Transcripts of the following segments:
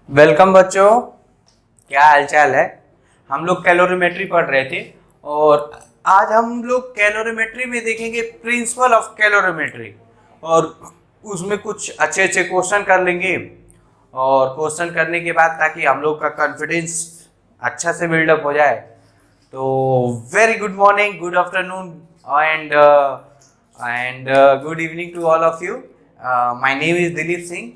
Welcome बच्चों, क्या हालचाल है। हम लोग कैलोरीमेट्री पढ़ रहे थे और आज हम लोग कैलोरीमेट्री में देखेंगे प्रिंसिपल ऑफ कैलोरीमेट्री और उसमें कुछ अच्छे अच्छे क्वेश्चन कर लेंगे। और क्वेश्चन करने के बाद ताकि हम लोग का कॉन्फिडेंस अच्छा से बिल्डअप हो जाए। तो very good morning, good afternoon and good evening to all of you. My name is Dilip Singh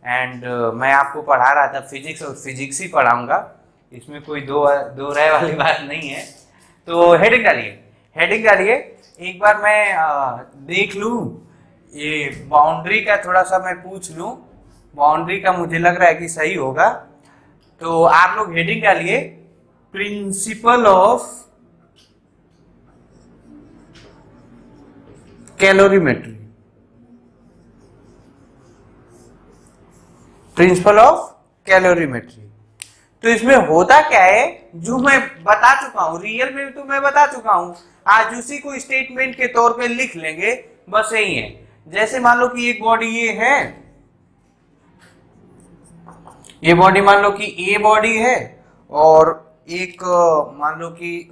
and मैं आपको पढ़ा रहा था फिजिक्स और फिजिक्स ही पढ़ाऊंगा। इसमें कोई दो राय वाली बात नहीं है। तो हेडिंग डालिए। एक बार मैं देख लूं, ये बाउंड्री का थोड़ा सा मैं पूछ लूं। बाउंड्री का मुझे लग रहा है कि सही होगा। तो आप लोग हेडिंग डालिए, principal of calorimetry. Principal of calorimetry. तो इसमें होता क्या है, जो मैं बता चुका हूं, रियल में तो मैं बता चुका हूं, आज उसी को स्टेटमेंट के तौर पे लिख लेंगे। बस यही है। जैसे मान लो कि एक बॉडी ये है, ये बॉडी मान लो कि ए बॉडी है और एक मान लो कि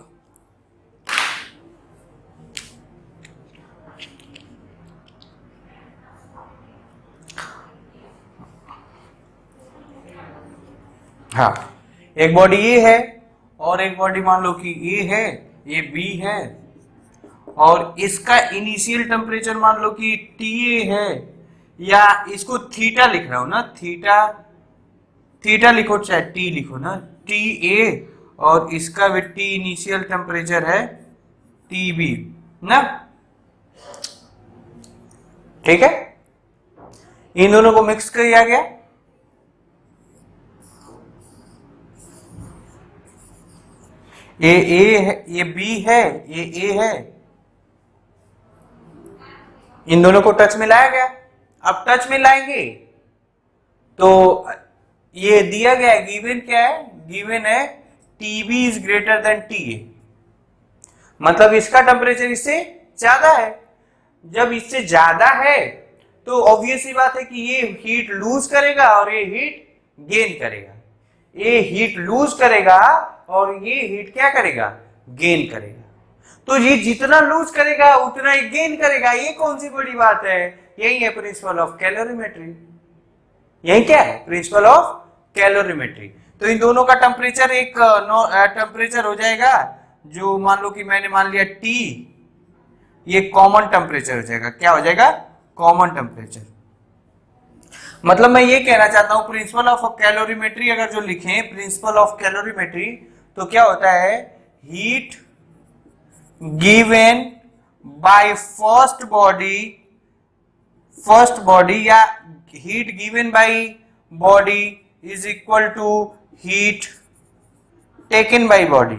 हाँ, एक बॉडी ए है और एक बॉडी मान लो कि ए है, ये बी है और इसका इनिशियल टेम्परेचर मान लो कि टी ए है, या इसको थीटा लिख रहा हूं ना, थीटा लिखो चाहे टी लिखो ना, टी ए, और इसका भी टी इनिशियल टेम्परेचर है टी बी ना। ठीक है, इन दोनों को मिक्स किया गया। ये ए है, ये बी है, ये ए है, इन दोनों को टच में लाया गया। अब टच में लाएंगे तो ये दिया गया है, गिवन क्या है, गिवन है TB is greater than T A, मतलब इसका टेम्परेचर इससे ज्यादा है। जब इससे ज्यादा है तो ऑब्वियस ही बात है कि ये हीट लूज करेगा और ये हीट गेन करेगा। ये हीट लूज करेगा और ये हीट क्या करेगा, गेन करेगा। तो ये जितना लूज करेगा उतना ही गेन करेगा। ये कौन सी बड़ी बात है, यही है प्रिंसिपल ऑफ कैलोरीमेट्री। यही क्या है, प्रिंसिपल ऑफ कैलोरीमेट्री। तो इन दोनों का टेम्परेचर एक टेम्परेचर हो जाएगा, जो मान लो कि मैंने मान लिया T, ये कॉमन टेम्परेचर हो जाएगा। क्या हो जाएगा, कॉमन टेम्परेचर। मतलब मैं ये कहना चाहता हूं, प्रिंसिपल ऑफ कैलोरीमेट्री अगर जो लिखें, प्रिंसिपल ऑफ कैलोरीमेट्री, तो क्या होता है, heat given by first body या heat given by body is equal to heat taken by body.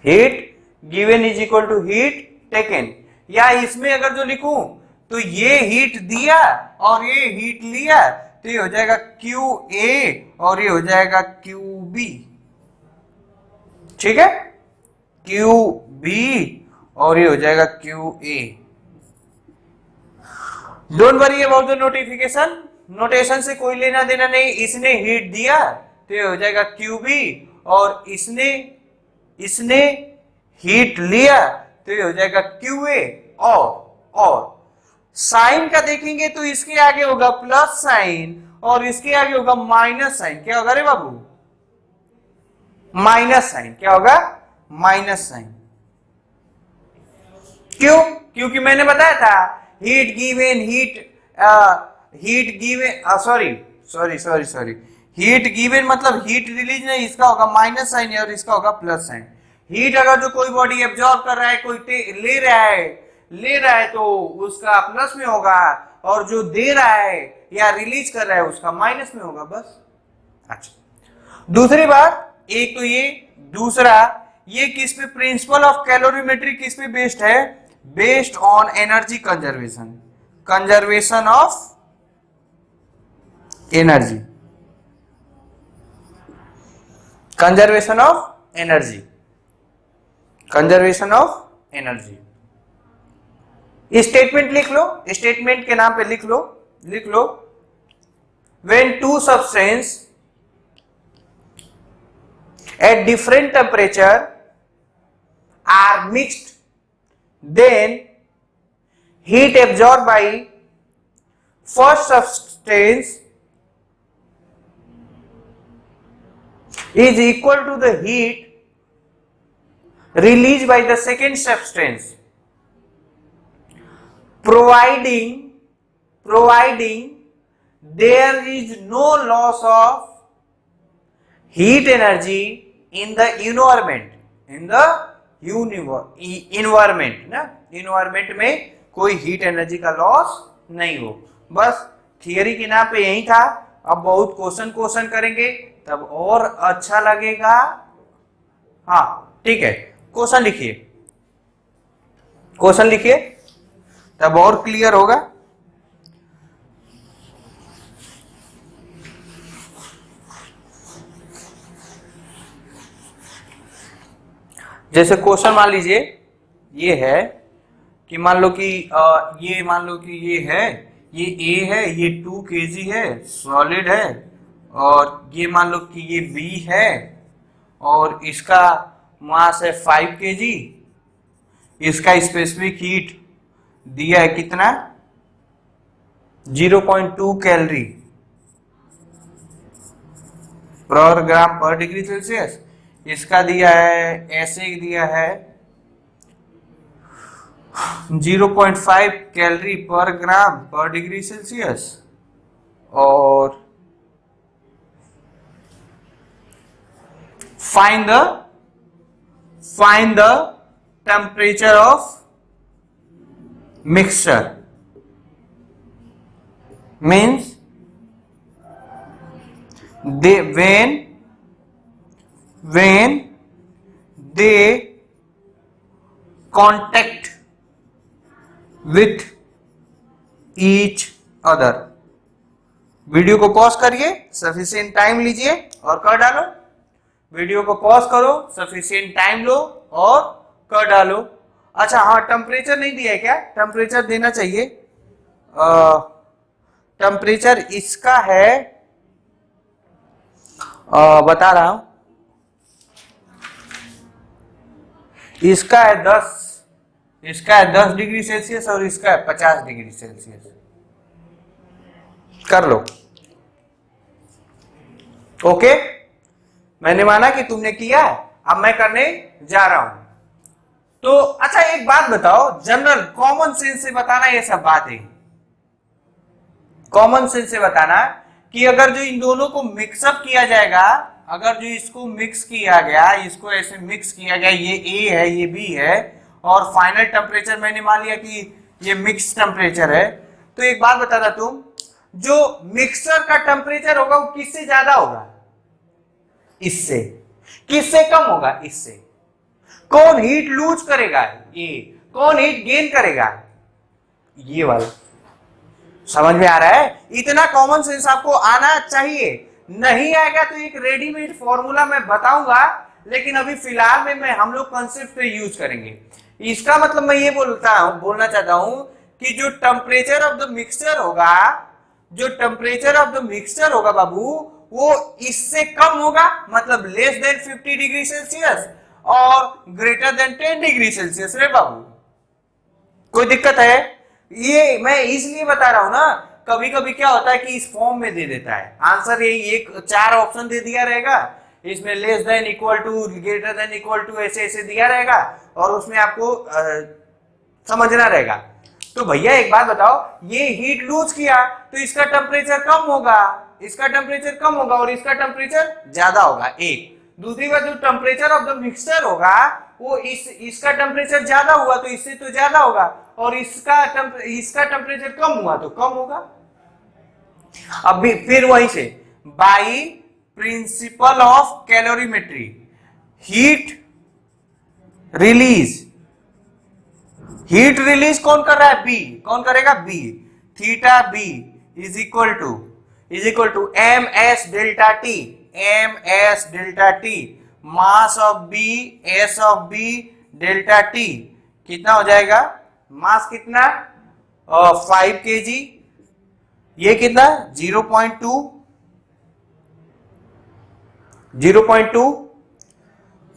Heat given is equal to heat taken, या इसमें अगर जो लिखूं तो ये हीट दिया और ये हीट लिया, तो ये हो जाएगा क्यू ए और ये हो जाएगा क्यू बी। ठीक है, क्यू बी और ये हो जाएगा Q A. Don't worry about the notification, notation से कोई लेना देना नहीं। इसने हीट दिया तो ये हो जाएगा क्यू बी और इसने हीट लिया तो ये हो जाएगा क्यू ए। और साइन का देखेंगे तो इसके आगे होगा प्लस साइन और इसके आगे होगा माइनस साइन। क्या होगा रे बाबू, माइनस साइन। क्या होगा, माइनस साइन। क्यों, क्योंकि मैंने बताया था हीट गिवन हीट गिवन मतलब हीट रिलीज नहीं, इसका होगा माइनस साइन और इसका होगा प्लस साइन। हीट अगर जो कोई बॉडी एब्जॉर्ब कर रहा है, कोई ले रहा है तो उसका प्लस में होगा, और जो दे रहा है या रिलीज कर रहा है उसका माइनस में होगा, बस। अच्छा, दूसरी बात, एक तो ये, दूसरा ये किस पे, प्रिंसिपल ऑफ कैलोरीमेट्री किस पे बेस्ड है, based on energy conservation of energy, conservation of energy. Statement लिख लो, स्टेटमेंट के नाम पे लिख लो, लिख लो, when two substances at different temperature are mixed, then heat absorbed by first substance is equal to the heat released by the second substance, providing there is no loss of heat energy in the environment, environment ना, environment में कोई heat energy का loss नहीं हो। बस theory के नाम पे यही था। अब बहुत क्वेश्चन करेंगे तब और अच्छा लगेगा। हाँ ठीक है, क्वेश्चन लिखिए, क्वेश्चन लिखिए तब और क्लियर होगा। जैसे क्वेश्चन मान लीजिए ये है कि मान लो कि ये है, ये A है, ये 2 kg है, सॉलिड है, और ये मान लो कि ये B है और इसका मास है 5 kg। इसका स्पेसिफिक हीट दिया है कितना, 0.2 कैलोरी पर ग्राम पर डिग्री सेल्सियस। इसका दिया है, ऐसे दिया है 0.5 कैलोरी पर ग्राम पर डिग्री सेल्सियस। और find the temperature of mixture, means when they contact with each other। Video को पॉज करिए, सफिशिएंट टाइम लीजिए और कर डालो। वीडियो को पॉज करो, सफिशिएंट टाइम लो और कर डालो। अच्छा हाँ, टेम्परेचर नहीं दिया है क्या? टेम्परेचर देना चाहिए। टेम्परेचर इसका है, बता रहा हूं, इसका है 10 डिग्री सेल्सियस और इसका है 50 डिग्री सेल्सियस। कर लो। ओके, मैंने माना कि तुमने किया, अब मैं करने जा रहा हूं। तो अच्छा एक बात बताओ, जनरल कॉमन सेंस से बताना, ये सब बात है कॉमन सेंस से बताना कि अगर जो इन दोनों को मिक्सअप किया जाएगा, अगर जो इसको मिक्स किया गया, इसको ऐसे मिक्स किया गया, ये A है, ये B है, और फाइनल टेम्परेचर मैंने मान लिया कि ये मिक्स टेम्परेचर है, तो एक बात बताना तुम, जो मिक्सचर का टेम्परेचर होगा वो किससे ज्यादा होगा? इससे। किससे कम होगा? इससे। कौन हीट लूज करेगा? ये। कौन हीट गेन करेगा? ये वाला। समझ में आ रहा है? इतना कॉमन सेंस आपको आना चाहिए। नहीं आएगा तो एक रेडीमेड फॉर्मूला मैं बताऊंगा, लेकिन अभी फिलहाल में हम लोग कॉन्सेप्ट पे यूज करेंगे। इसका मतलब मैं ये बोलना चाहता हूं कि जो टेम्परेचर ऑफ द मिक्सचर होगा, जो टेम्परेचर ऑफ द मिक्सचर होगा बाबू, वो इससे कम होगा, मतलब लेस देन 50 डिग्री सेल्सियस और ग्रेटर देन 10 डिग्री सेल्सियस। रे बाबू कोई दिक्कत है? ये मैं इसलिए बता रहा हूं ना, कभी कभी क्या होता है कि इस फॉर्म में दे देता है आंसर, यही एक 4 ऑप्शन दे दिया रहेगा, इसमें less than, equal to, greater than, equal to, ऐसे दिया रहेगा और उसमें आपको समझना रहेगा। तो भैया एक बात बताओ, ये हीट लूज किया तो इसका टेम्परेचर कम होगा, इसका टेम्परेचर कम होगा और इसका टेम्परेचर ज्यादा होगा। एक दूसरी बात, जो टेम्परेचर ऑफ द मिक्सचर होगा वो इसका टेम्परेचर ज्यादा हुआ तो इससे तो ज्यादा होगा, और इसका टेम्परेचर कम हुआ तो कम होगा। अब भी फिर वहीं से, by principle of calorimetry, heat release कौन कर रहा है? बी। कौन करेगा? B. Theta B is equal to M S delta T, M S. Delta T, mass of B, S of B delta T. कितना हो जाएगा? मास कितना 5 kg, ये कितना 0.2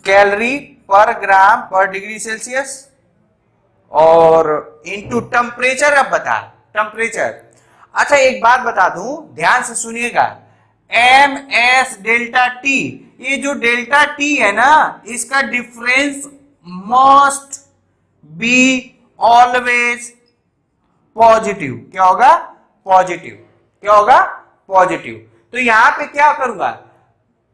कैलोरी पर ग्राम पर डिग्री सेल्सियस, और इनटू टेम्परेचर। अब बता टेम्परेचर। अच्छा एक बात बता दूं, ध्यान से सुनिएगा, एम एस डेल्टा टी, ये जो डेल्टा टी है ना, इसका difference must be always positive. क्या होगा? पॉजिटिव। क्या होगा? पॉजिटिव। तो यहां पे क्या करूंगा,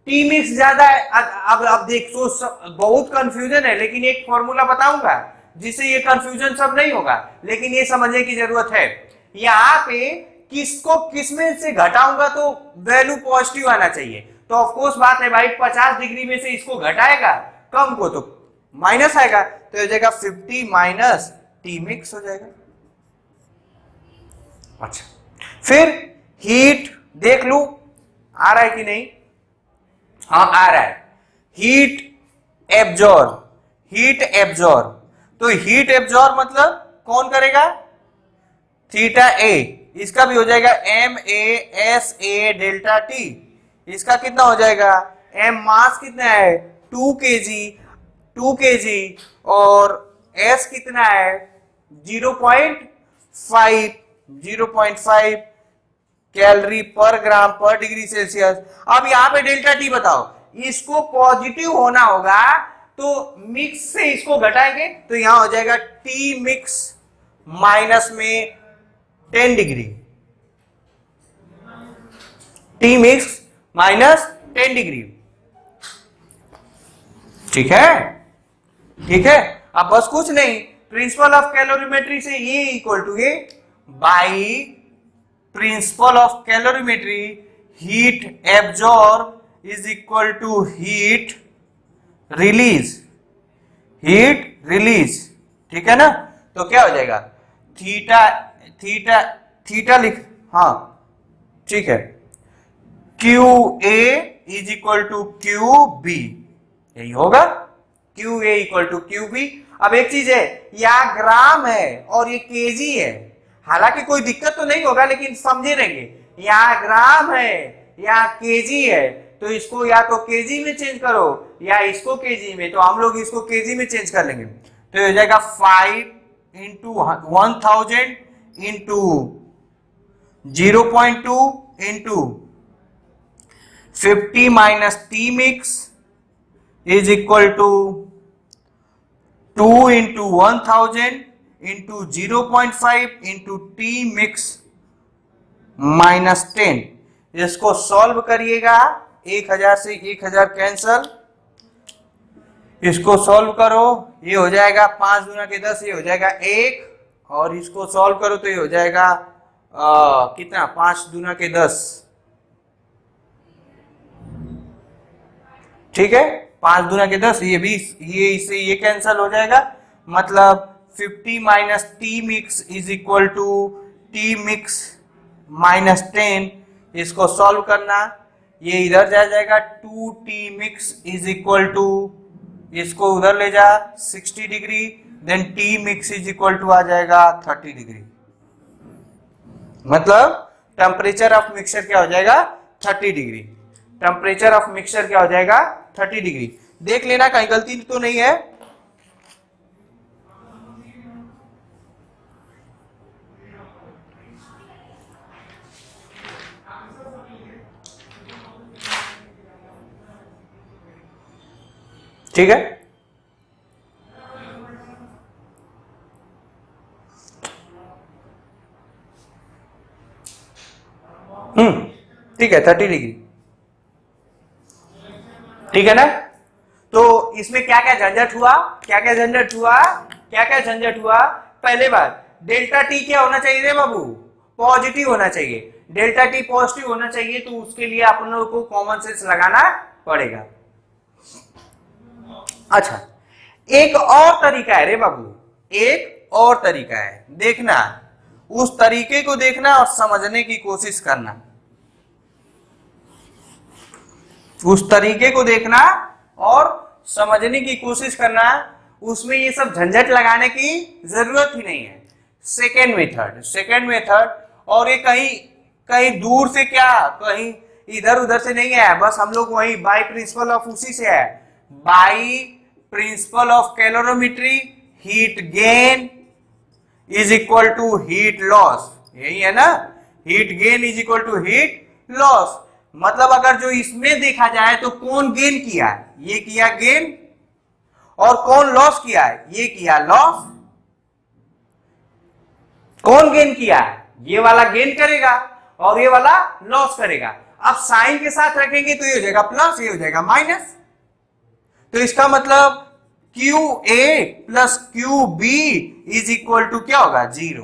टी मिक्स ज्यादा है। अब देख, बहुत कंफ्यूजन है, लेकिन एक फॉर्मूला बताऊंगा जिससे ये कंफ्यूजन सब नहीं होगा, लेकिन ये समझने की जरूरत है। यहां पे किसको किसमें से घटाऊंगा तो वैल्यू पॉजिटिव आना चाहिए। तो ऑफकोर्स बात है भाई, 50 डिग्री में से इसको घटाएगा कम को तो माइनस आएगा, तो हो जाएगा 50 माइनस टी मिक्स हो जाएगा। अच्छा, फिर हीट देख लू आ रहा है कि नहीं। हाँ आ रहा है। Heat absorb, heat absorb. तो हीट एब्जॉर्ब मतलब कौन करेगा? Theta A. इसका भी हो जाएगा M A S A delta T. इसका कितना हो जाएगा? एम मास कितना है 2 kg, और एस कितना है 0.5 कैलोरी पर ग्राम पर डिग्री सेल्सियस। अब यहां पे डेल्टा टी बताओ, इसको पॉजिटिव होना होगा तो मिक्स से इसको घटाएंगे, तो यहां हो जाएगा टी मिक्स माइनस में 10 degree, T mix minus 10 degree. ठीक है, ठीक है। अब बस कुछ नहीं, प्रिंसिपल ऑफ कैलोरीमेट्री से ये इक्वल टू ये by principle of calorimetry, heat absorb is equal to heat release, heat release. ठीक है ना। तो क्या हो जाएगा, थीटा थीटा थीटा लिख, हाँ ठीक है, Q A is equal to Q B, यही होगा, Q A equal to Q B. अब एक चीज है, यहाँ ग्राम है और ये केजी है, हालांकि कोई दिक्कत तो नहीं होगा, लेकिन समझे रहेंगे, यहाँ ग्राम है यहाँ केजी है, तो इसको या तो केजी में चेंज करो या इसको केजी में, तो हम लोग इसको केजी में चेंज कर लेंगे। तो ये हो जाएगा 5 into 1000 into 0.2 into 50 minus T mix is equal to 2 into 1000 into 0.5 into T mix minus 10। इसको सॉल्व करिएगा, 1000 से 1000 कैंसल, इसको सॉल्व करो, ये हो जाएगा 5 दूना के 10, ये हो जाएगा 1, और इसको सॉल्व करो तो ये हो जाएगा कितना 5 दूना के 10। ठीक है, 5 दूना के 10, ये 20, ये इससे ये कैंसल हो जाएगा, मतलब 50 minus T mix is equal to T mix minus 10। इसको सॉल्व करना, ये इधर जा जाएगा, 2 T mix is equal to, इसको उधर ले जा 60 degree, then T mix is equal to आ जाएगा 30 डिग्री। मतलब टेम्परेचर ऑफ मिक्सचर क्या हो जाएगा 30 डिग्री। टेम्परेचर ऑफ मिक्सचर क्या हो जाएगा 30 डिग्री। देख लेना कहीं गलती तो नहीं है। ठीक है, ठीक है 30 डिग्री। ठीक है ना। तो इसमें क्या क्या झंझट हुआ, क्या क्या झंझट हुआ, क्या क्या झंझट हुआ। पहले बात, डेल्टा टी क्या होना चाहिए रे बाबू, पॉजिटिव होना चाहिए। डेल्टा टी पॉजिटिव होना चाहिए, तो उसके लिए अपन लोग को कॉमन सेंस लगाना पड़ेगा। अच्छा, एक और तरीका है रे बाबू, एक और तरीका है, देखना, उस तरीके को देखना और समझने की कोशिश करना, उस तरीके को देखना और समझने की कोशिश करना। उसमें ये सब झंझट लगाने की जरूरत ही नहीं है। सेकेंड मेथड, और ये कहीं कहीं दूर से, क्या कहीं इधर उधर से नहीं है, बस हम लोग वही बाय प्रिंसिपल ऑफ उसी से है, by principle of calorimetry, heat gain is equal to heat loss, यही है ना, heat gain is equal to heat loss. मतलब अगर जो इसमें देखा जाए तो कौन गेन किया है, ये किया गेन, और कौन लॉस किया है, ये किया लॉस। कौन गेन किया है, ये वाला गेन करेगा और ये वाला लॉस करेगा। अब साइन के साथ रखेंगे तो ये हो जाएगा प्लस, ये हो जाएगा माइनस। तो इसका मतलब QA plus QB is equal to क्या होगा, जीरो।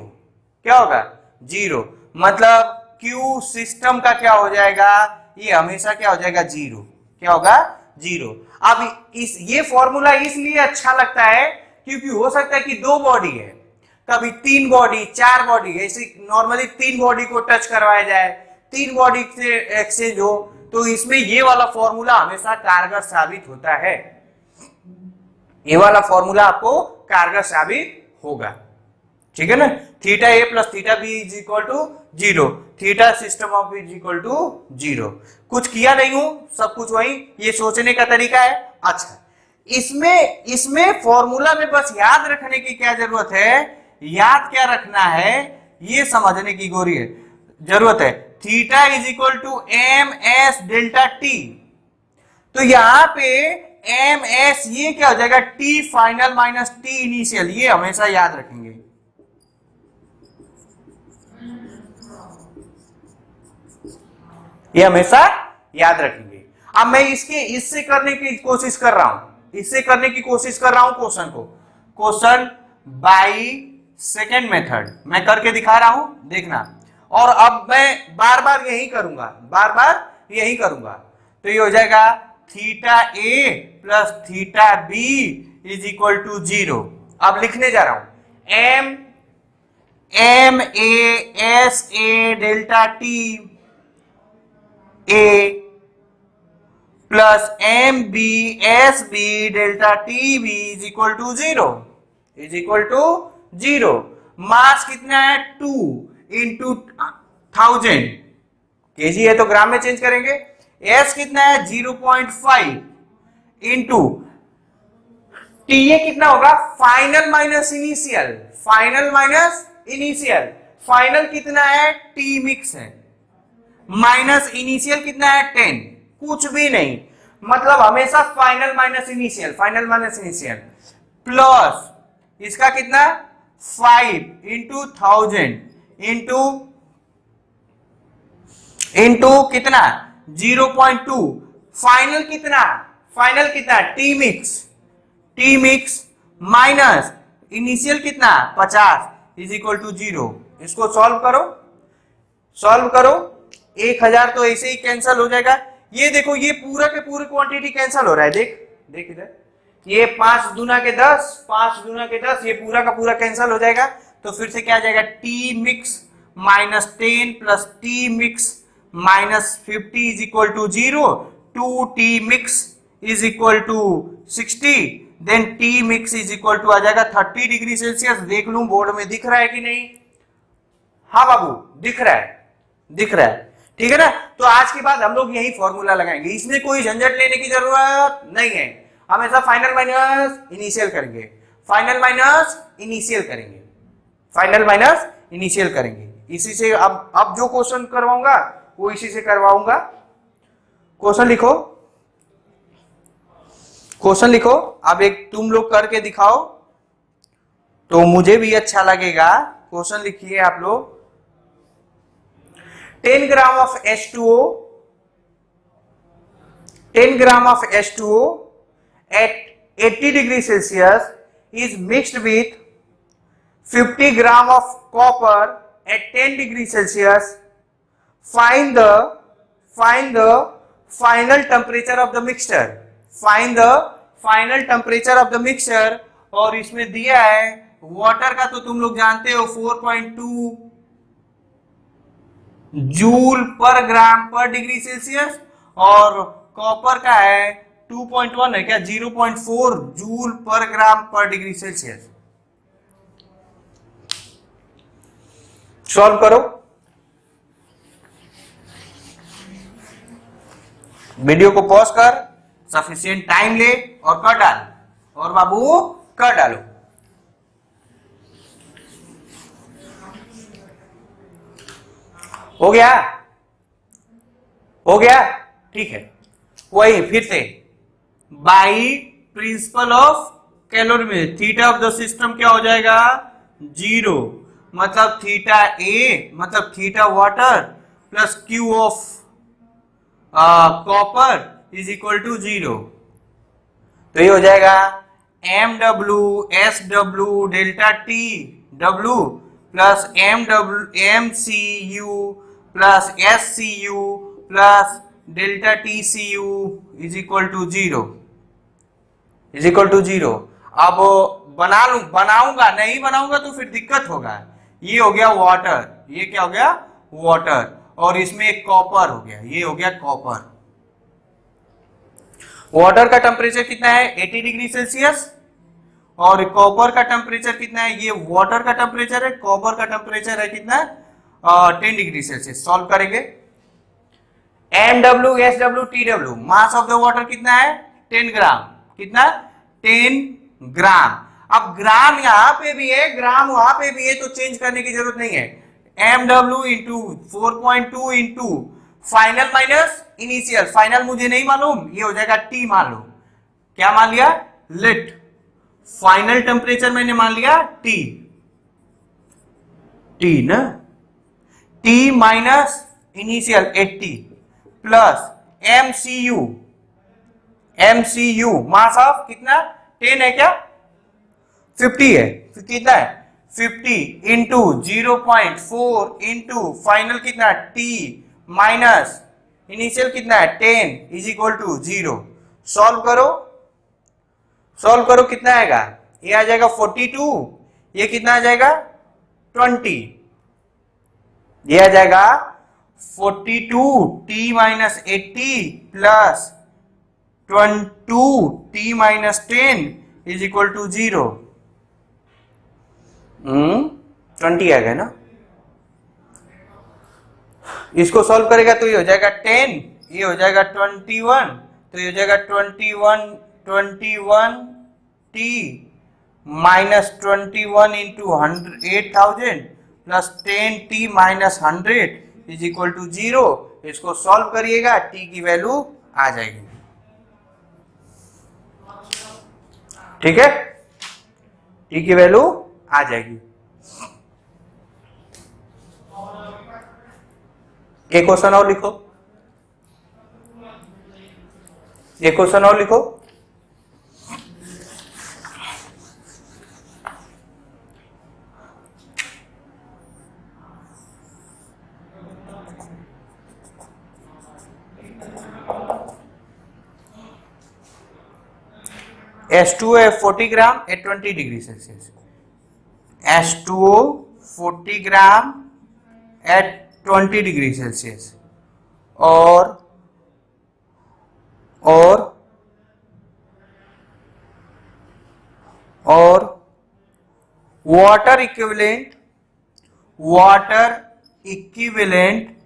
क्या होगा, जीरो। मतलब Q सिस्टम का क्या हो जाएगा, ये हमेशा क्या हो जाएगा, जीरो। क्या होगा, जीरो। अब ये फॉर्मूला इसलिए अच्छा लगता है क्योंकि हो सकता है कि दो बॉडी है, कभी तीन बॉडी, चार बॉडी, ऐसे नॉर्मली तीन बॉडी को टच करवाया जाए, तीन बॉडी से एक्सचेंज हो, तो इसमें ये वाला फॉर्मूला हमेशा कारगर साबित होता है। ये वाला फॉर्मूला आपको कारगर साबित होगा, ठीक है ना। Theta A plus theta B is equal to zero, theta system of is equal to zero. कुछ किया नहीं हूं, सब कुछ वही, ये सोचने का तरीका है। अच्छा, इसमें फॉर्मूला में बस याद रखने की क्या जरूरत है, याद क्या रखना है, ये समझने की गोरी है जरूरत है। Theta is equal to M S delta T, तो यहां पे एम एस ये क्या हो जाएगा, T final minus T initial, ये हमेशा याद रखेंगे। ये हमेशा याद रखेंगे। अब मैं इससे करने की कोशिश कर रहा हूं, क्वेश्चन को, क्वेश्चन बाय सेकेंड मेथड मैं करके दिखा रहा हूं, देखना। और अब मैं बार बार यही करूंगा, तो ये हो जाएगा theta A plus theta B is equal to zero. अब लिखने जा रहा हूं, M A S A delta T A plus M B S B delta T B is equal to zero. Mass कितना है, 2 इंटू 1000 केजी है तो ग्राम में चेंज करेंगे। एस कितना है, 0.5 इंटू टी, ये कितना होगा, फाइनल माइनस इनिशियल, फाइनल कितना है, टी मिक्स है, माइनस इनिशियल कितना है, 10, कुछ भी नहीं, मतलब हमेशा फाइनल माइनस इनिशियल, प्लस इसका कितना, 5 इंटू 1000 इंटू कितना, 0.2, फाइनल कितना, टी मिक्स माइनस इनिशियल कितना, 50 इज इक्वल टू 0। इसको सॉल्व करो, 1000 तो ऐसे ही कैंसिल हो जाएगा। ये देखो, ये पूरा के पूरे क्वांटिटी कैंसिल हो रहा है, देख इधर, ये 5 दूना के 10, ये पूरा का पूरा कैंसिल हो जाएगा। तो फिर से क्या आ जाएगा, T mix minus 10 plus T mix minus 50 is equal to 0, 2 T mix is equal to 60, then T mix is equal to आ जाएगा 30 डिग्री सेल्सियस। देख लूं बोर्ड में दिख रहा है कि नहीं, हाँ बाबू दिख रहा है, ठीक है ना। तो आज के बाद हम लोग यही फॉर्मूला लगाएंगे, इसमें कोई झंझट लेने की जरूरत नहीं है, हमेशा फाइनल माइनस इनिशियल करेंगे, इसी से अब जो क्वेश्चन करवाऊंगा वो इसी से करवाऊंगा। क्वेश्चन लिखो, अब एक तुम लोग करके दिखाओ तो मुझे भी अच्छा लगेगा। क्वेश्चन लिखिए आप लोग, 10 gram of H2O at 80 degree Celsius is mixed with 50 gram of copper at 10 degree Celsius. Find the final temperature of the mixture. और इसमें दिया है वाटर का, तो तुम लोग जानते हो 4.2 जूल पर ग्राम पर डिग्री सेल्सियस, और कॉपर का है 2.1 है क्या? 0.4 जूल पर ग्राम पर डिग्री सेल्सियस। सॉल्व करो, वीडियो को पॉज कर, सफिशिएंट टाइम ले और कर डाल, और बाबू कर डालो। हो गया? हो गया? ठीक है, वही फिर से by principle of calorimetry, theta of the system क्या हो जाएगा? 0, मतलब थीटा ए मतलब theta water plus Q of copper is equal to 0। तो ये हो जाएगा M W S W delta T W plus M C U plus S C U plus delta T C U is equal to 0, is equal to 0। अब बनाऊंगा, नहीं बनाऊंगा तो फिर दिक्कत होगा। ये हो गया वाटर, ये क्या हो गया? वाटर, और इसमें एक कॉपर हो गया, ये हो गया कॉपर। वाटर का टेम्परेचर कितना है? 80 डिग्री सेल्सियस, और कॉपर का टेम्परेचर कितना है? ये वाटर का टेम्परेचर है, कॉपर का टेम्परेचर है कितना? 10 डिग्री सेल्सियस। सॉल्व करेंगे। M W S W T W, mass of the water कितना है? 10 ग्राम। कितना? 10 ग्राम। अब ग्राम यहां पे भी है, ग्राम वहां पे भी है, तो चेंज करने की जरूरत नहीं है। M W into 4.2 into final minus initial, final मुझे नहीं मालूम, ये हो जाएगा टी मान लो। क्या मान लिया? लेट फाइनल टेम्परेचर मैंने मान लिया टी, टी ना, T minus initial 80 plus MCU, MCU mass of कितना? 10 है क्या? 50 है, कितना है? 50 इंटू 0.4 इंटू फाइनल कितना? टी माइनस इनिशियल कितना है? 10 इज इक्वल टू 0। सॉल्व करो, सॉल्व करो, कितना आएगा? ये आ जाएगा 42, ये कितना आ जाएगा? 20, ये आ जाएगा 42 T minus 80 plus 22 T minus 10 is equal to 0। 20 आ गया ना? इसको सॉल्व करेगा तो ये हो जाएगा 10, ये हो जाएगा 21, तो ये हो जाएगा 21 T minus 21 into 8000 plus 10 T minus 100 is equal to 0। इसको सॉल्व करिएगा, टी की वैल्यू आ जाएगी। ठीक है, टी की वैल्यू आ जाएगी। एक क्वेश्चन और लिखो, एक क्वेश्चन और लिखो। H2O है 40 ग्राम एट 20 डिग्री सेल्सियस। H2O 40 ग्राम एट 20 डिग्री सेल्सियस, और water equivalent, water equivalent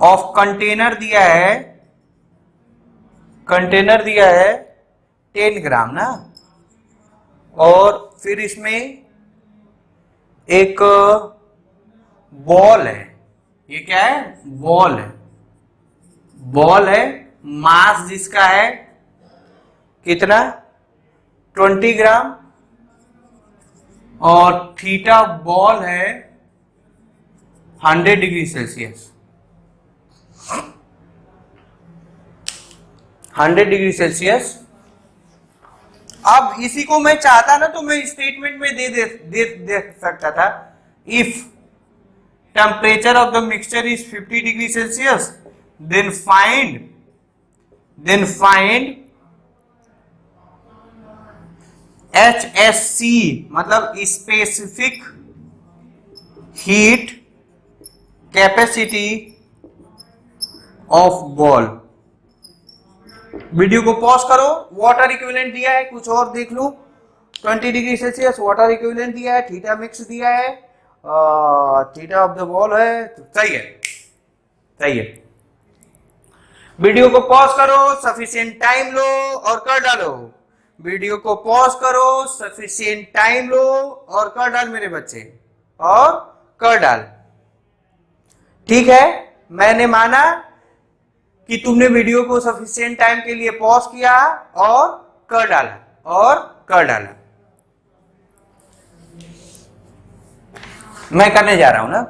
of container दिया है, कंटेनर दिया है 10 ग्राम ना, और फिर इसमें एक बॉल है, ये क्या है? बॉल है, बॉल है, मास जिसका है कितना? 20 ग्राम, और थीटा बॉल है 100 डिग्री सेल्सियस, 100 डिग्री सेल्सियस। अब इसी को मैं चाहता ना तो मैं स्टेटमेंट में दे सकता था, if temperature of the mixture is 50 degree Celsius then find HSC, मतलब specific heat capacity of ball. Video को पॉज करो, वाटर इक्विवेलेंट दिया है, कुछ और देख लूं। 20 डिग्री सेल्सियस वाटर इक्विवेलेंट दिया है, थीटा मिक्स दिया है, थीटा ऑफ द बॉल है, तो सही है, सही है। वीडियो को पॉज करो, सफिशिएंट टाइम लो और कर डालो। वीडियो को पॉज करो, सफिशिएंट टाइम लो और कर डाल मेरे बच्चे, और कर डाल। ठीक है, मैंने माना कि तुमने वीडियो को सफिशिएंट टाइम के लिए पॉज किया और कर डाला, और कर डाला। मैं करने जा रहा हूं ना।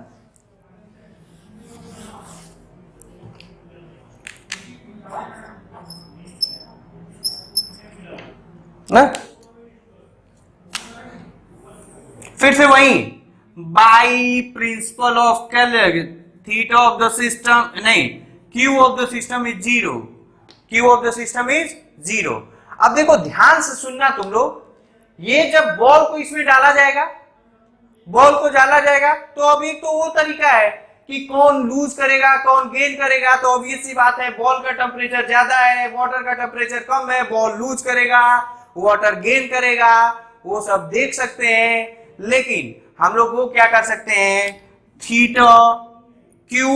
फिर से वही, by principle of calculus, theta of the system, नहीं, Q of the system is zero, Q of the system is zero. अब देखो ध्यान से सुनना तुम लोग, ये जब बॉल को इसमें डाला जाएगा, बॉल को डाला जाएगा, तो अब एक तो वो तरीका है कि कौन लूज करेगा कौन गेन करेगा। तो ऑब्वियस सी बात है, बॉल का टेम्परेचर ज्यादा है, वाटर का टेम्परेचर कम है, बॉल लूज करेगा, वाटर गेन करेगा, वो सब देख सकते हैं। लेकिन हम लोग वो क्या कर सकते हैं, theta Q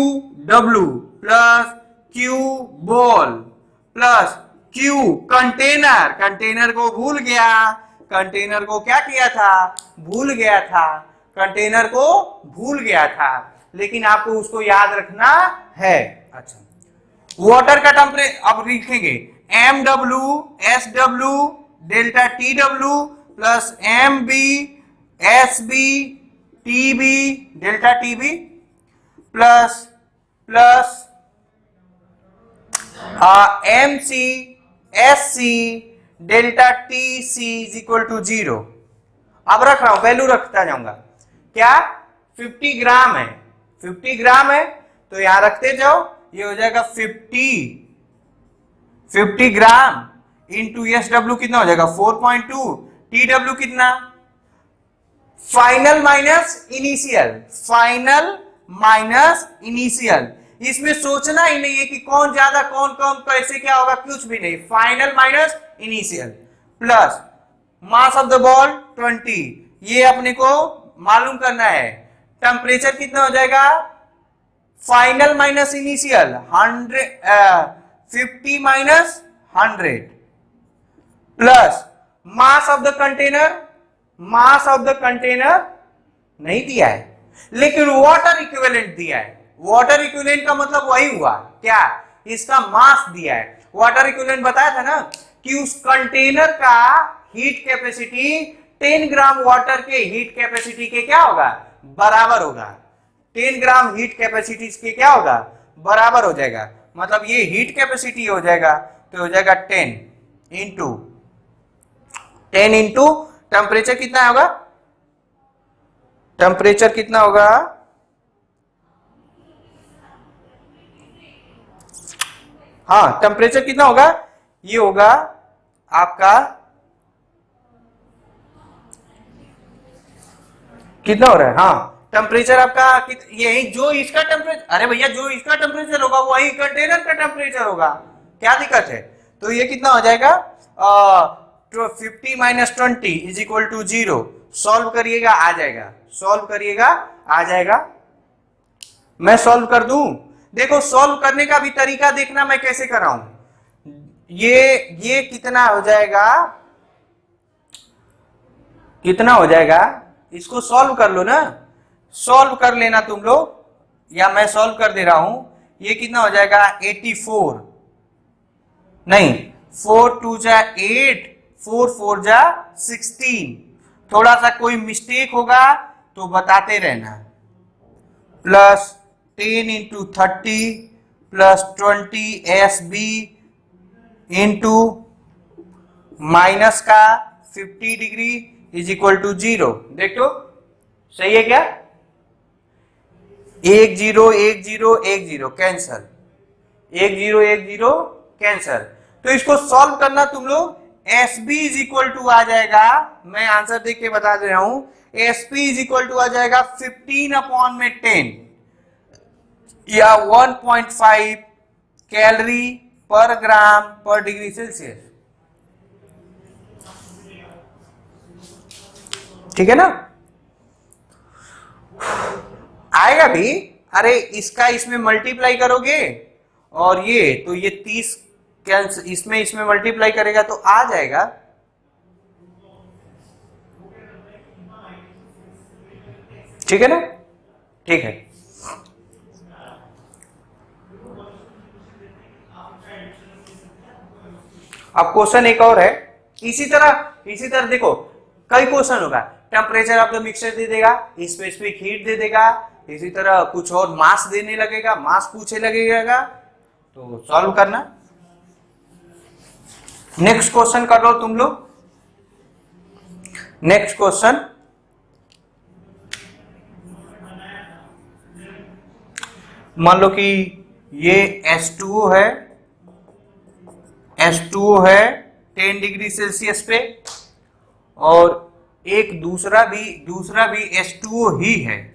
W plus Q ball plus Q container, container को भूल गया, कंटेनर को क्या किया था, भूल गया था, कंटेनर को भूल गया था, लेकिन आपको उसको याद रखना है। अच्छा, वाटर का टेम्परेचर अब लिखेंगे M W S W delta T W plus M B S B T B delta T B plus M C S C delta T C is equal to zero. अब रख रहा हूं, value रखता जाऊंगा। क्या 50 ग्राम है, 50 ग्राम है तो यहां रखते जाओ, ये हो जाएगा 50 ग्राम इंटू एस डब्ल्यू कितना हो जाएगा 4.2, टी डब्ल्यू कितना, final minus initial, final minus initial. इसमें सोचना ही नहीं है कि कौन ज्यादा कौन कम कैसे क्या होगा, कुछ भी नहीं, final minus initial plus mass of the ball 20, ये अपने को मालूम करना है। टेम्परेचर कितना हो जाएगा, final minus initial 50 minus 100 plus mass of the container, mass of the container नहीं दिया है, लेकिन वाटर इक्विवेलेंट दिया है। वाटर इक्विवेलेंट का मतलब वही हुआ क्या, इसका मास दिया है। वाटर इक्विवेलेंट बताया था ना कि उस कंटेनर का हीट कैपेसिटी 10 ग्राम वाटर के हीट कैपेसिटी के क्या होगा, बराबर होगा। 10 ग्राम हीट कैपेसिटी के क्या होगा, बराबर हो जाएगा। मतलब ये हीट कैपेसिटी हो जाएगा, तो हो जाएगा 10 इंटू टेम्परेचर कितना होगा, टेम्परेचर कितना होगा, हाँ टेम्परेचर कितना होगा, ये होगा आपका कितना हो रहा है, हाँ टेम्परेचर आपका यही जो इसका टेम्परेचर, अरे भैया जो इसका टेम्परेचर होगा वही कंटेनर का टेम्परेचर होगा, क्या दिक्कत है। तो ये कितना हो जाएगा 50 minus 20 is equal to 0। Solve करिएगा आ जाएगा, सॉल्व करिएगा आ जाएगा, मैं सॉल्व कर दूं। देखो सॉल्व करने का भी तरीका देखना मैं कैसे कर रहा हूं। ये कितना हो जाएगा, कितना हो जाएगा, इसको सॉल्व कर लो ना, सॉल्व कर लेना तुम लोग, या मैं सॉल्व कर दे रहा हूं। ये कितना हो जाएगा 84, नहीं 4 2 जा 8, 4 4 जा 16। थोड़ा सा कोई मिस्टेक होगा तो बताते रहना। Plus 10 into 30 plus 20 S B into minus का 50 डिग्री इज इक्वल टू 0। देखो सही है क्या, 1 0 1 0 1 0 कैंसल, 1 0 1 0 कैंसल। तो इसको सॉल्व करना तुम लोग, S B is equal to आ जाएगा, मैं आंसर देख के बता दे रहा हूं, S P is equal to आ जाएगा 15 अपॉन में 10 या 1.5 कैलोरी पर ग्राम पर डिग्री सेल्सियस। ठीक है ना, आएगा भी। अरे इसका इसमें मल्टीप्लाई करोगे और ये तो ये 30 कैंसिल, इसमें इसमें मल्टीप्लाई करेगा तो आ जाएगा। ठीक है ना, ठीक है। अब क्वेश्चन एक और है, इसी तरह देखो कई क्वेश्चन होगा। टेम्परेचर ऑफ द मिक्सचर दे देगा, स्पेसिफिक हीट दे देगा, इसी तरह कुछ और मास देने लगेगा, मास पूछे लगेगा, तो सॉल्व करना। नेक्स्ट क्वेश्चन कर लो तुम लोग। नेक्स्ट क्वेश्चन, मान लो कि ये H2O है, H2O है 10 डिग्री सेल्सियस पे, और एक दूसरा भी H2O ही है,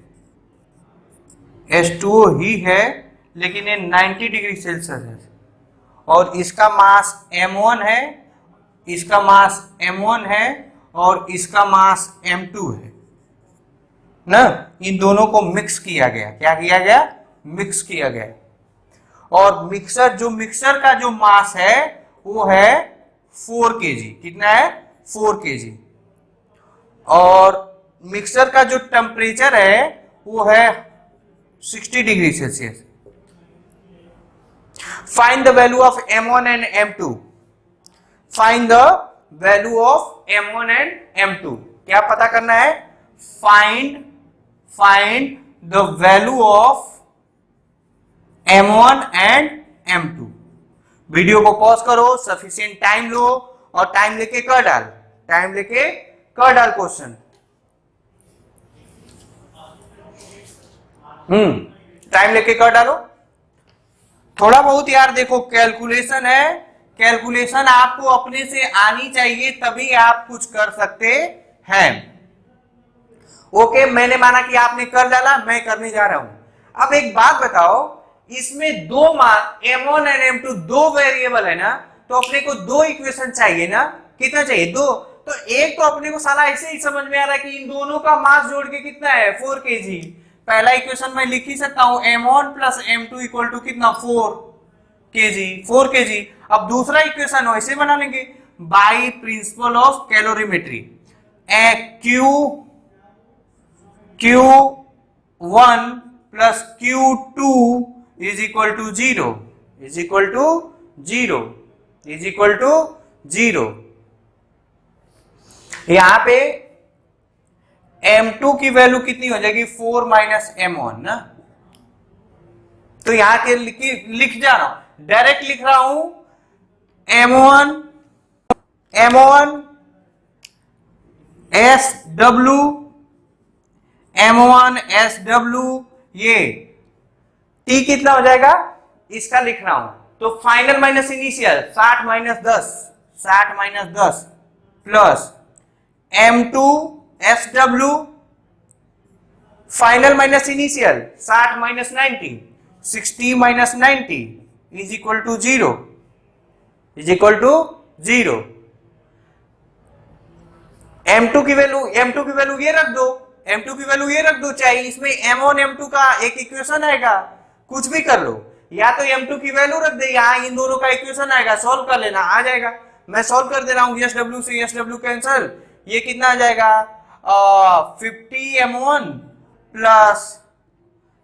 H2O ही है, लेकिन ये 90 डिग्री सेल्सियस है, और इसका मास M1 है, इसका मास M1 है, और इसका मास M2 है ना। इन दोनों को मिक्स किया गया, क्या किया गया, मिक्स किया गया, और मिक्सर का जो मास है वो है 4 kg। कितना है, 4 kg। और मिक्सर का जो टेम्परेचर है वो है 60 degree Celsius. Find the value of M1 and M2। Find the value of M1 and M2। क्या पता करना है, find the value of M1 and M2। Video को पॉज करो, सफिशिएंट टाइम लो, और टाइम लेके कर डाल, क्वेश्चन। टाइम लेके कर डालो। थोड़ा बहुत यार देखो कैलकुलेशन है, कैलकुलेशन आपको अपने से आनी चाहिए, तभी आप कुछ कर सकते हैं। ओके, मैंने माना कि आपने कर डाला, मैं करने जा रहा हूं। अब एक बात बताओ, इसमें दो मान M1 एंड M2 दो वेरिएबल है ना, तो अपने को दो इक्वेशन चाहिए ना। कितना चाहिए, दो। तो एक तो अपने को साला ऐसे ही समझ में आ रहा है कि इन दोनों का मास जोड़ के कितना है, 4 kg। पहला इक्वेशन मैं लिख ही सकता हूं, M1 plus M2 equal to कितना, 4 kg। अब दूसरा इक्वेशन वैसे बना लेंगे, by principle of calorimetry. Q1 plus Q2 is equal to 0, is equal to 0, is equal to 0। यहां पे M2 की वैल्यू कितनी हो जाएगी, 4 माइनस M1 ना। तो यहां के लिख जा रहा हूं, डायरेक्ट लिख रहा हूं, M1 SW, M1 SW, ये T कितना हो जाएगा, इसका लिख रहा हूं। तो final minus initial 60 minus 10 plus M2 SW, final minus initial 60 minus 90, 60 minus 90 is equal to 0, is equal to 0। M2 की वैल्यू ये रख दो, M2 की वैल्यू ये रख दो, चाहे इसमें M1 M2 का एक इक्वेशन आएगा, कुछ भी कर लो, या तो M2 की वैल्यू रख दे, यहां इन दोनों का इक्वेशन आएगा, सॉल्व कर लेना, आ जाएगा। मैं सॉल्व कर दे रहा हूं, SW से SW कैंसल, ये कितना आ जाएगा, 50 M1 plus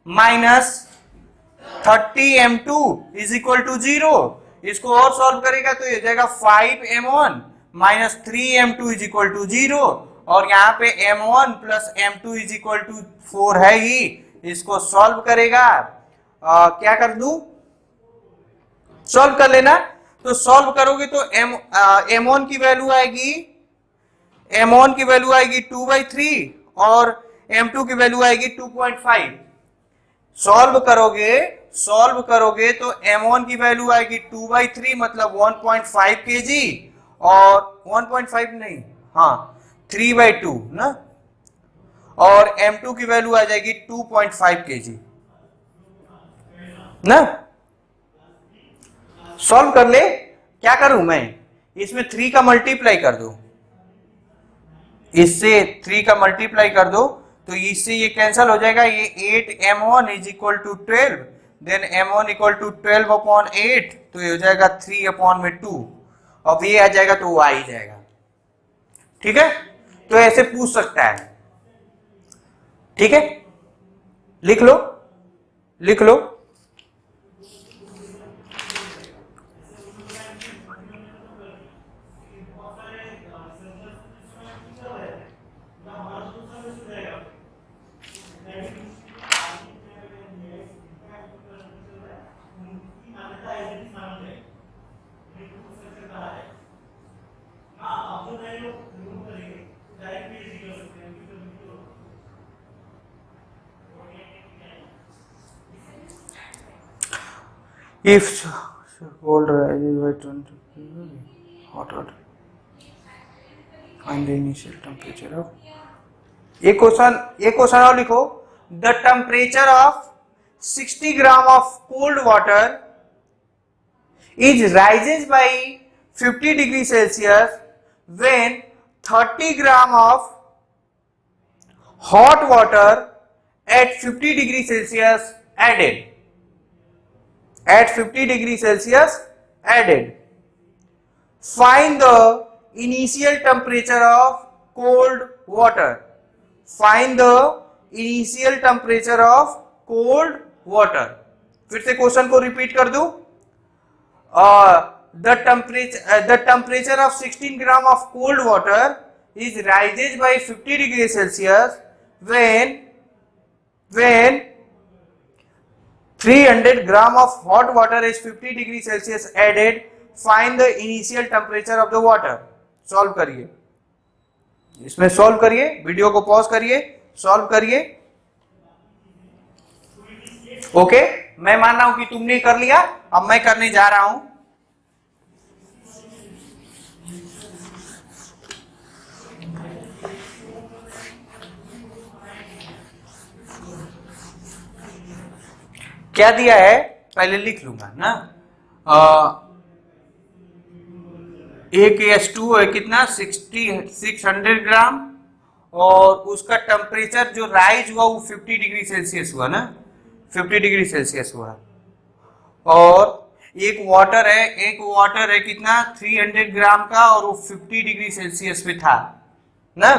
minus 30 M2 is equal to 0। इसको और सॉल्व करेगा तो ये जाएगा 5 M1 minus 3 M2 is equal to 0, और यहाँ पे M1 plus M2 is equal to 4 है ही। इसको सॉल्व करेगा, क्या कर दूं, सॉल्व कर लेना। तो सॉल्व करोगे तो M1 की वैल्यू आएगी 2/3 और M2 की वैल्यू आएगी 2.5। सॉल्व करोगे तो M1 की वैल्यू आएगी 2/3 मतलब 1.5 kg, और 1.5 नहीं, हाँ 3/2 ना, और M2 की वैल्यू आ जाएगी 2.5 kg ना। सॉल्व कर ले। क्या करूं मैं, इसमें 3 का मल्टीप्लाई कर दो, इससे 3 का मल्टीप्लाई कर दो तो इससे ये कैंसिल हो जाएगा। ये 8m1 is equal to 12, then m1 equal to 12/8, तो ये हो जाएगा 3/2। अब ये आ जाएगा तो वो आ ही जाएगा। ठीक है, तो ऐसे पूछ सकता है। ठीक है, लिख लो लिख लो। If cold rises by 20, hot water, find the initial temperature of। एक क्वेश्चन और लिखो। The temperature of 60 gram of cold water is rises by 50 degree Celsius when 30 gram of hot water at 50 degree Celsius added. At 50 degree Celsius added. Find the initial temperature of cold water. Find the initial temperature of cold water. फिर से question को repeat कर दूं। The temperature of 16 gram of cold water is rises by 50 degree Celsius when 300 gram of hot water is 50 degree Celsius added. Find the initial temperature of the water. Solve करिए, इसमें solve करिए, video को pause करिए, solve करिए। Okay, मैं मान रहा हूं कि तुमने कर लिया, अब मैं करने जा रहा हूं। क्या दिया है पहले लिख लूंगा ना। एक H2 है कितना 600 ग्राम, और उसका टेम्परेचर जो राइज हुआ वो 50 डिग्री सेल्सियस हुआ ना, 50 डिग्री सेल्सियस हुआ। और एक वाटर है कितना 300 ग्राम का, और वो 50 डिग्री सेल्सियस पे था ना।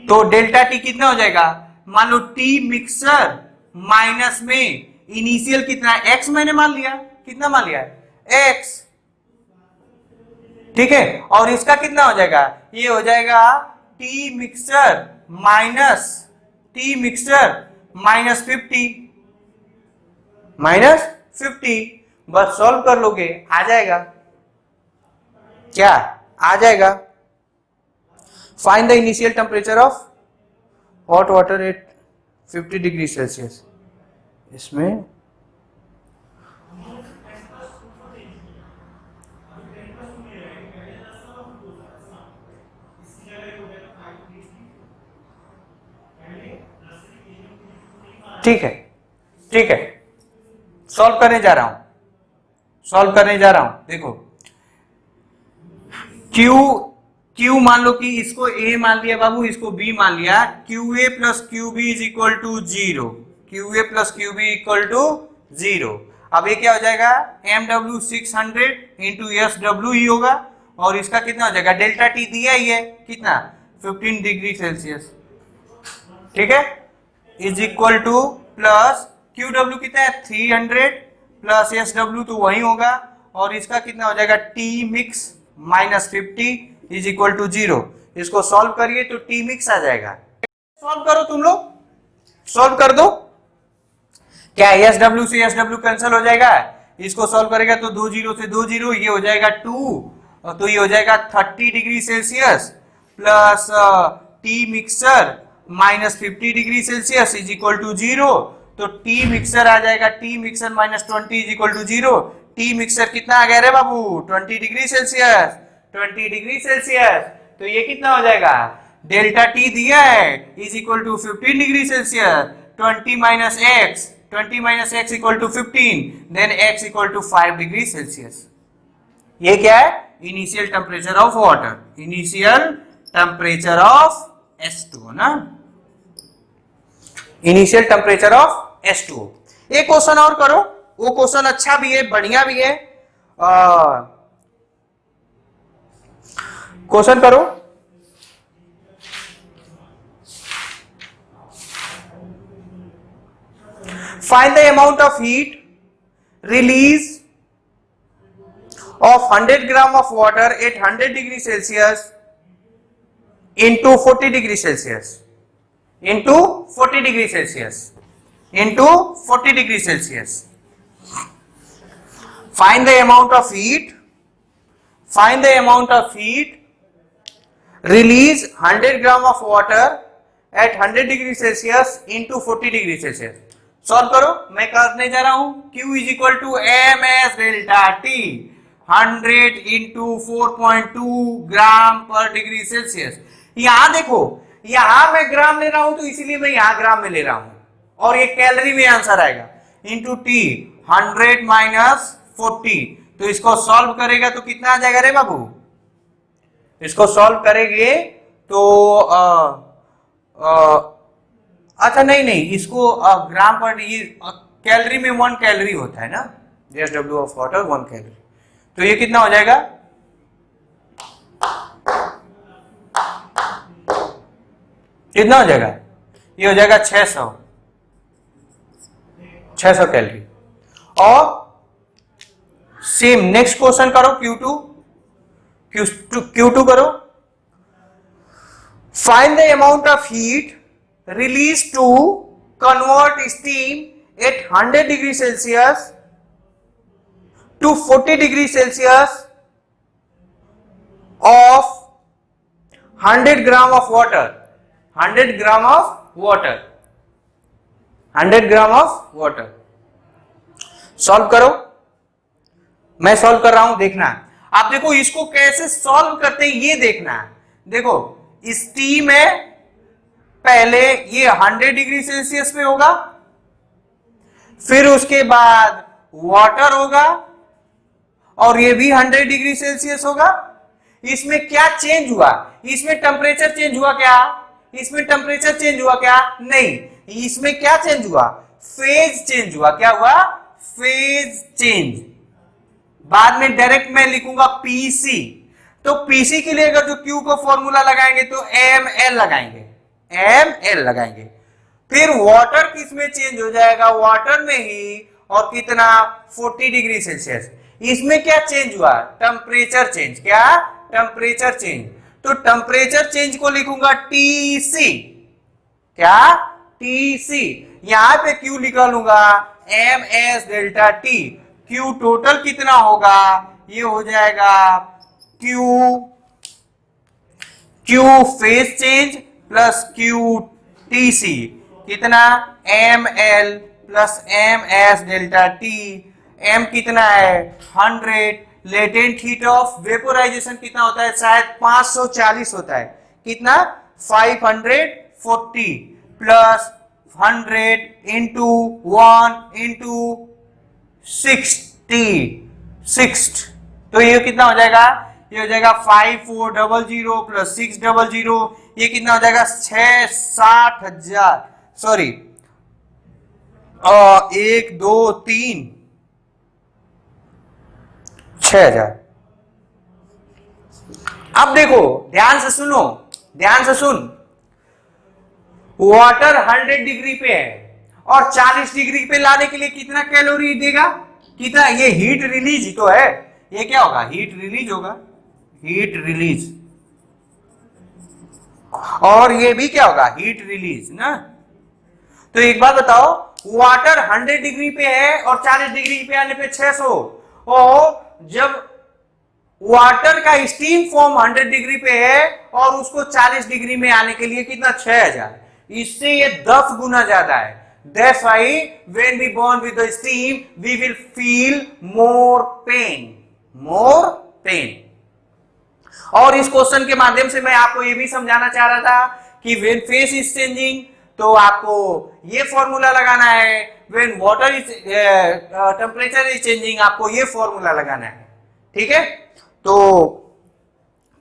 तो डेल्टा टी कितना हो जाएगा, मान लो टी मिक्सर माइनस में इनिशियल कितना एक्स मैंने मान लिया, कितना मान लिया एक्स। ठीक है, और इसका कितना हो जाएगा, ये हो जाएगा टी मिक्सर माइनस 50 बस सॉल्व कर लोगे आ जाएगा। क्या आ जाएगा, find the initial temperature of hot water at 50 degree Celsius. इसमें ठीक है, सॉल्व करने जा रहा हूं। देखो Q मान लो कि इसको A मान लिया बाबू, इसको B मान लिया। QA plus QB is equal to 0। अब ये क्या हो जाएगा, MW 600 इंटू SW ही होगा, और इसका कितना हो जाएगा, डेल्टा T दिया ही है कितना 15 डिग्री सेल्सियस। ठीक है, is equal two plus QW कितना है 300 प्लस SW तो वही होगा, और इसका कितना हो जाएगा T mix minus 50 is equal to 0। इसको सॉल्व करिए तो T मिक्स आ जाएगा। सॉल्व करो तुम लोग, सॉल्व कर दो। क्या SW से SW कैंसिल हो जाएगा, इसको सॉल्व करेगा तो 2 0 से 2 0, ये हो जाएगा 2, तो ये हो जाएगा 30 degree Celsius plus T mixer minus 50 degree Celsius is equal to 0। तो T मिक्सर आ जाएगा, T mixer minus 20 is equal to 0। T mixer कितना आ गया रे बाबू 20 डिग्री सेल्सियस। तो ये कितना हो जाएगा, डेल्टा T दिया है is equal to 15 degree Celsius, 20 minus X 20 minus X equal to 15, then X equal to 5 degree Celsius. ये क्या है? Initial temperature of water, initial temperature of H2O ना, इनिशियल टेम्परेचर ऑफ H2O। एक question और करो, वो क्वेश्चन अच्छा भी है, बढ़िया भी है। क्वेश्चन करो, find the amount of heat released of 100 gram of water at 100 degree Celsius into 40 degree Celsius into 40 degree Celsius into 40 degree Celsius. Find the amount of heat, find the amount of heat release 100 gram of water at 100 degree Celsius into 40 degree Celsius. Solve करो, मैं करने जा रहा हूं। Q is equal to M S delta T, 100 into 4.2 gram per degree Celsius. यहां देखो, यहां मैं ग्राम ले रहा हूं तो इसीलिए मैं यहां ग्राम में ले रहा हूं, और ये कैलोरी में आंसर आएगा। इंटू टी 100 माइनस 40, तो इसको सॉल्व करेगा तो कितना आ जाएगा रे बाबू? इसको सॉल्व करेंगे तो अच्छा नहीं, इसको ग्राम पर, ये कैलोरी में 1 कैलोरी होता है ना, JSW ऑफ वाटर 1 कैलोरी, तो ये कितना हो जाएगा? कितना हो जाएगा? ये हो जाएगा 600 कैलोरी। और सेम नेक्स्ट क्वेश्चन करो, Q2 करो। Find the amount of heat released to convert steam at 100 degree Celsius to 40 degree Celsius of 100 gram of water, 100 gram of water, 100 gram of water। Solve करो, मैं solve कर रहा हूं, देखना। आप देखो इसको कैसे सॉल्व करते हैं ये देखना है। देखो स्टीम है, पहले ये 100 डिग्री सेल्सियस पे होगा, फिर उसके बाद वाटर होगा और ये भी 100 डिग्री सेल्सियस होगा। इसमें क्या चेंज हुआ? इसमें टेम्परेचर चेंज हुआ क्या? इसमें टेम्परेचर चेंज हुआ क्या? नहीं। इसमें क्या चेंज हुआ? फेज चेंज हुआ। क्या हुआ? Phase change. बाद में डायरेक्ट मैं लिखूंगा पीसी, तो पीसी के लिए अगर जो क्यू को फॉर्मूला लगाएंगे तो ml लगाएंगे, ml लगाएंगे। फिर वाटर किस में चेंज हो जाएगा? वाटर में ही, और कितना? 40 डिग्री सेल्सियस। इसमें क्या चेंज हुआ? Temperature change. क्या? Temperature change. तो टेम्परेचर चेंज को लिखूंगा टीसी। क्या? टीसी। यहां पे क्यू लिखा लूंगा M S delta T. Q total कितना होगा? ये हो जाएगा Q phase change plus Q TC, कितना? M L plus M S delta T. M कितना है? 100। लेटेंट हीट ऑफ वेपोराइजेशन कितना होता है? शायद 540 होता है। कितना? 540 प्लस 100 इंटू 1 इंटू 60, तो ये कितना हो जाएगा? ये हो जाएगा 5400 प्लस 600, ये कितना हो जाएगा? 60,000। सॉरी, 1 2 3 6000। अब देखो, ध्यान से सुनो, ध्यान से सुन। वाटर 100 डिग्री पे है और 40 डिग्री पे लाने के लिए कितना कैलोरी देगा? कितना? ये हीट रिलीज ही तो है। ये क्या होगा? हीट रिलीज होगा, हीट रिलीज। और ये भी क्या होगा? हीट रिलीज ना। तो एक बात बताओ, वाटर 100 डिग्री पे है और 40 डिग्री पे आने पे 600, और जब वाटर का स्टीम फॉर्म 100 डिग्री पे है और उसको 40 डिग्री में आने के लिए कितना? 6000। इससे ये 10 गुना ज्यादा है। That's why when we burn with the steam, we will feel more pain, more pain. और इस क्वेश्चन के माध्यम से मैं आपको ये भी समझाना चाह रहा था कि when phase is changing, तो आपको ये फॉर्मूला लगाना है when water is temperature is changing, आपको ये फॉर्मूला लगाना है। ठीक है, तो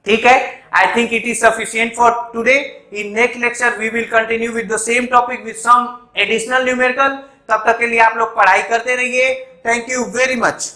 ठीक है, I think it is sufficient for today. In next lecture we will continue with the same topic with some additional numerical. तब तक के लिए आप लोग पढ़ाई करते रहिए। Thank you very much.